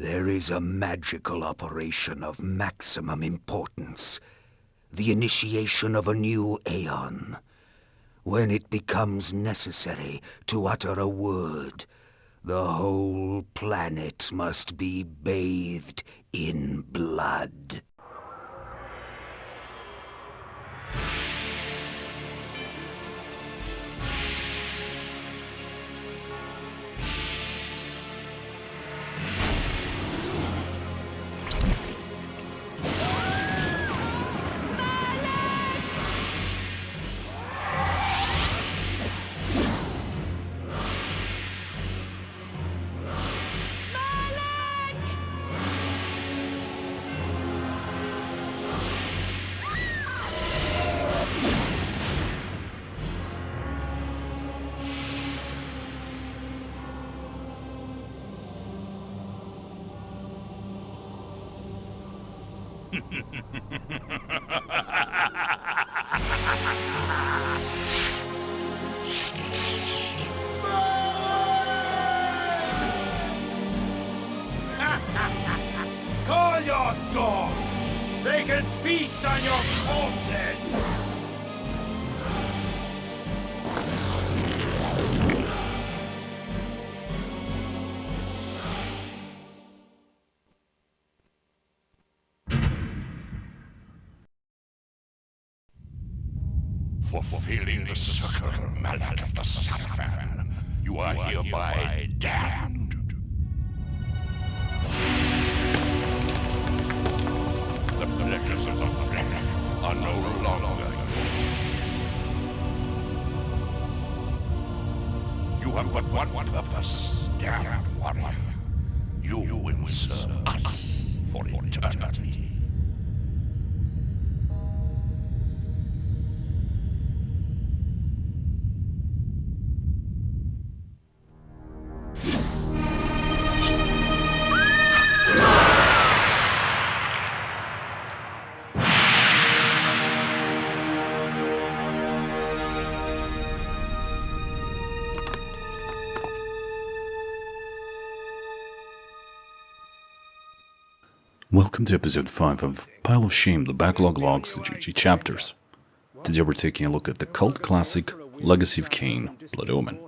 There is a magical operation of maximum importance. The initiation of a new aeon. When it becomes necessary to utter a word, the whole planet must be bathed in blood. Call your dogs! They can feast on your corpses! For fulfilling the sacred mallet of the Satafan, you are hereby damned. The pleasures of the flesh are no longer yours. You have but one purpose, damned warrior. You will serve us for eternity. Welcome to episode 5 of Pile of Shame, the Backlog logs, the GG chapters. Today we're taking a look at the cult classic Legacy of Kain, Blood Omen.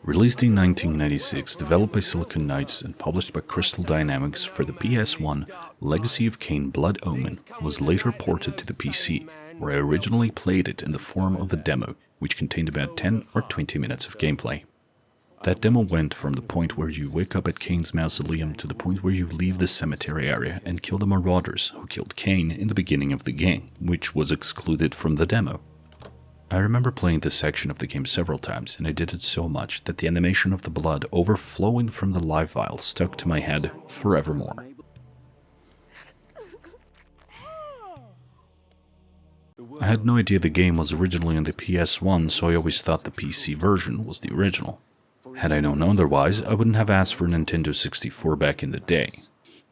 Released in 1996, developed by Silicon Knights and published by Crystal Dynamics for the PS1, Legacy of Kain Blood Omen was later ported to the PC, where I originally played it in the form of a demo, which contained about 10 or 20 minutes of gameplay. That demo went from the point where you wake up at Kain's mausoleum to the point where you leave the cemetery area and kill the marauders who killed Kain in the beginning of the game, which was excluded from the demo. I remember playing this section of the game several times, and I did it so much that the animation of the blood overflowing from the live vial stuck to my head forevermore. I had no idea the game was originally on the PS1, so I always thought the PC version was the original. Had I known otherwise, I wouldn't have asked for Nintendo 64 back in the day.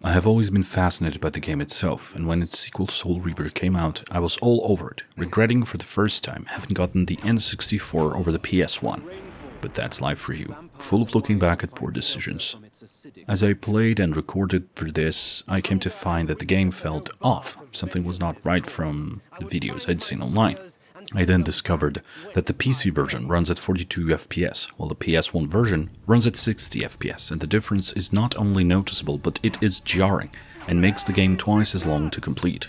I have always been fascinated by the game itself, and when its sequel Soul Reaver came out, I was all over it, regretting for the first time having gotten the N64 over the PS1. But that's life for you, full of looking back at poor decisions. As I played and recorded for this, I came to find that the game felt off. Something was not right from the videos I'd seen online. I then discovered that the PC version runs at 42 FPS, while the PS1 version runs at 60 FPS, and the difference is not only noticeable, but it is jarring, and makes the game twice as long to complete.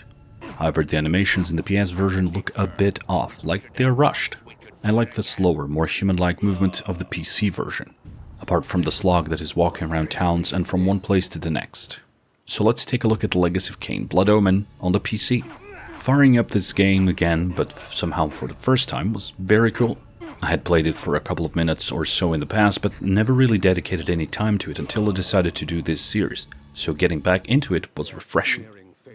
However, the animations in the PS version look a bit off, like they're rushed. I like the slower, more human-like movement of the PC version, apart from the slog that is walking around towns and from one place to the next. So let's take a look at the Legacy of Kain Blood Omen on the PC. Firing up this game again, but somehow for the first time, was very cool. I had played it for a couple of minutes or so in the past, but never really dedicated any time to it until I decided to do this series, so getting back into it was refreshing.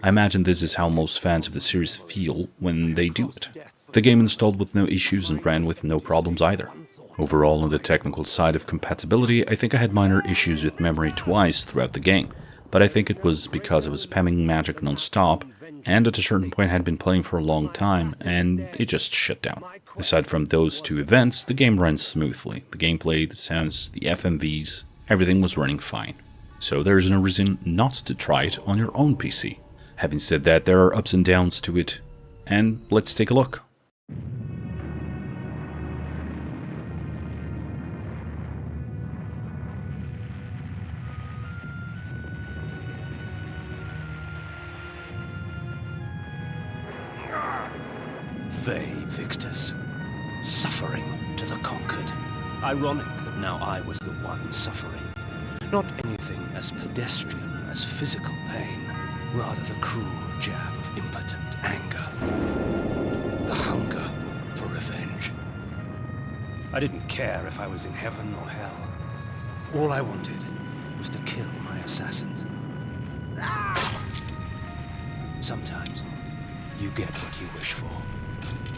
I imagine this is how most fans of the series feel when they do it. The game installed with no issues and ran with no problems either. Overall, on the technical side of compatibility, I think I had minor issues with memory twice throughout the game, but I think it was because I was spamming magic non-stop, and at a certain point I had been playing for a long time, and it just shut down. Aside from those two events, the game ran smoothly. The gameplay, the sounds, the FMVs, everything was running fine. so there's no reason not to try it on your own PC. Having said that, there are ups and downs to it, and let's take a look. They victors, suffering to the conquered. Ironic that now I was the one suffering. Not anything as pedestrian as physical pain, rather the cruel jab of impotent anger. The hunger for revenge. I didn't care if I was in heaven or hell. All I wanted was to kill my assassins. Sometimes you get what you wish for.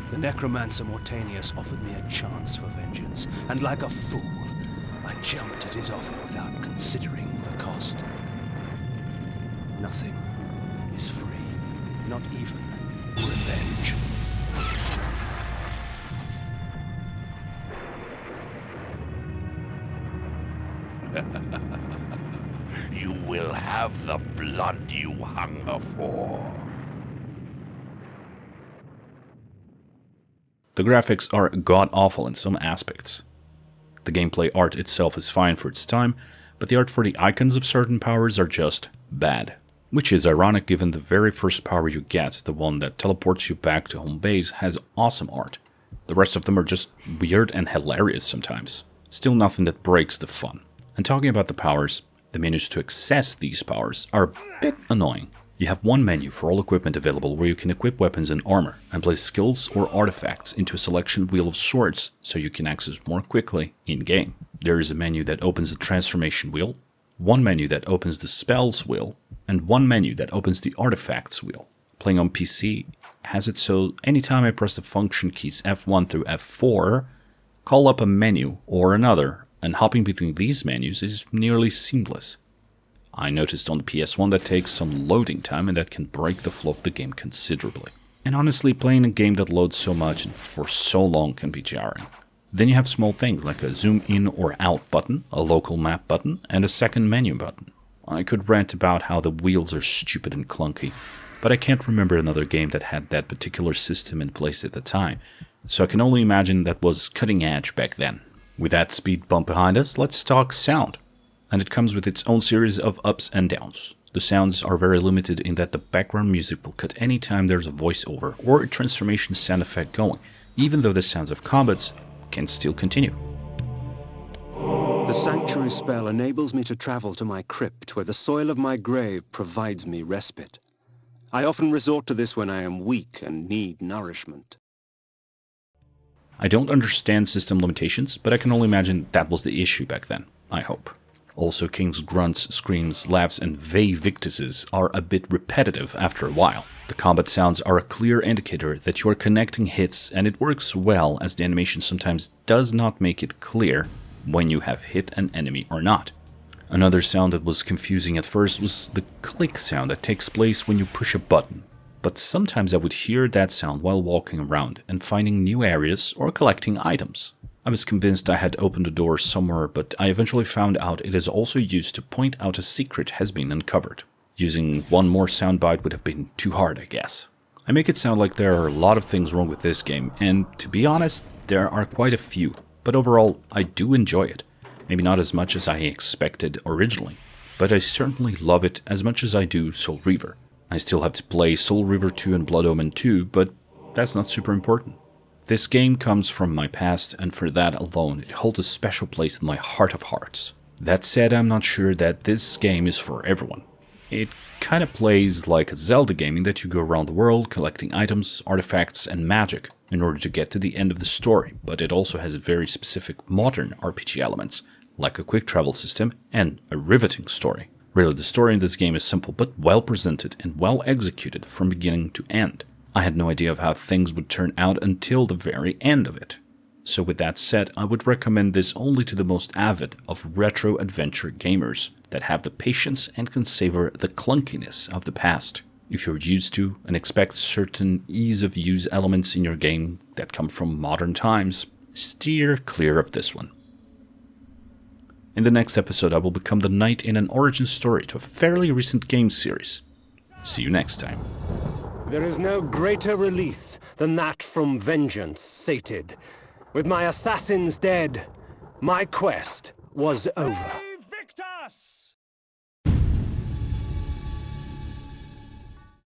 The necromancer Mortanius offered me a chance for vengeance, and like a fool, I jumped at his offer without considering the cost. Nothing is free, not even revenge. You will have the blood you hunger for. The graphics are god-awful in some aspects. The gameplay art itself is fine for its time, but the art for the icons of certain powers are just bad. Which is ironic given the very first power you get, the one that teleports you back to home base, has awesome art. The rest of them are just weird and hilarious sometimes. Still nothing that breaks the fun. And talking about the powers, the menus to access these powers are a bit annoying. You have one menu for all equipment available where you can equip weapons and armor, and place skills or artifacts into a selection wheel of sorts so you can access more quickly in-game. There is a menu that opens the transformation wheel, one menu that opens the spells wheel, and one menu that opens the artifacts wheel. Playing on PC has it so anytime I press the function keys F1 through F4, call up a menu or another, and hopping between these menus is nearly seamless. I noticed on the PS1 that takes some loading time and that can break the flow of the game considerably. And honestly, playing a game that loads so much and for so long can be jarring. Then you have small things like a zoom in or out button, a local map button, and a second menu button. I could rant about how the wheels are stupid and clunky, but I can't remember another game that had that particular system in place at the time, so I can only imagine that was cutting edge back then. With that speed bump behind us, let's talk sound. And it comes with its own series of ups and downs. The sounds are very limited in that the background music will cut any time there's a voiceover or a transformation sound effect going, even though the sounds of combats can still continue. The sanctuary spell enables me to travel to my crypt where the soil of my grave provides me respite. I often resort to this when I am weak and need nourishment. I don't understand system limitations, but I can only imagine that was the issue back then, I hope. Also, King's grunts, screams, laughs, and vey victuses are a bit repetitive after a while. The combat sounds are a clear indicator that you are connecting hits, and it works well as the animation sometimes does not make it clear when you have hit an enemy or not. Another sound that was confusing at first was the click sound that takes place when you push a button. But sometimes I would hear that sound while walking around and finding new areas or collecting items. I was convinced I had opened a door somewhere, but I eventually found out it is also used to point out a secret has been uncovered. Using one more soundbite would have been too hard, I guess. I make it sound like there are a lot of things wrong with this game, and to be honest, there are quite a few. But overall, I do enjoy it. Maybe not as much as I expected originally, but I certainly love it as much as I do Soul Reaver. I still have to play Soul Reaver 2 and Blood Omen 2, but that's not super important. This game comes from my past, and for that alone, it holds a special place in my heart of hearts. That said, I'm not sure that this game is for everyone. It kinda plays like a Zelda game in that you go around the world collecting items, artifacts, and magic in order to get to the end of the story, but it also has very specific modern RPG elements, like a quick travel system and a riveting story. Really, the story in this game is simple but well presented and well executed from beginning to end. I had no idea of how things would turn out until the very end of it. So with that said, I would recommend this only to the most avid of retro adventure gamers that have the patience and can savor the clunkiness of the past. If you're used to and expect certain ease of use elements in your game that come from modern times, steer clear of this one. In the next episode, I will become the knight in an origin story to a fairly recent game series. See you next time. There is no greater release than that from vengeance sated. With my assassins dead, my quest was over.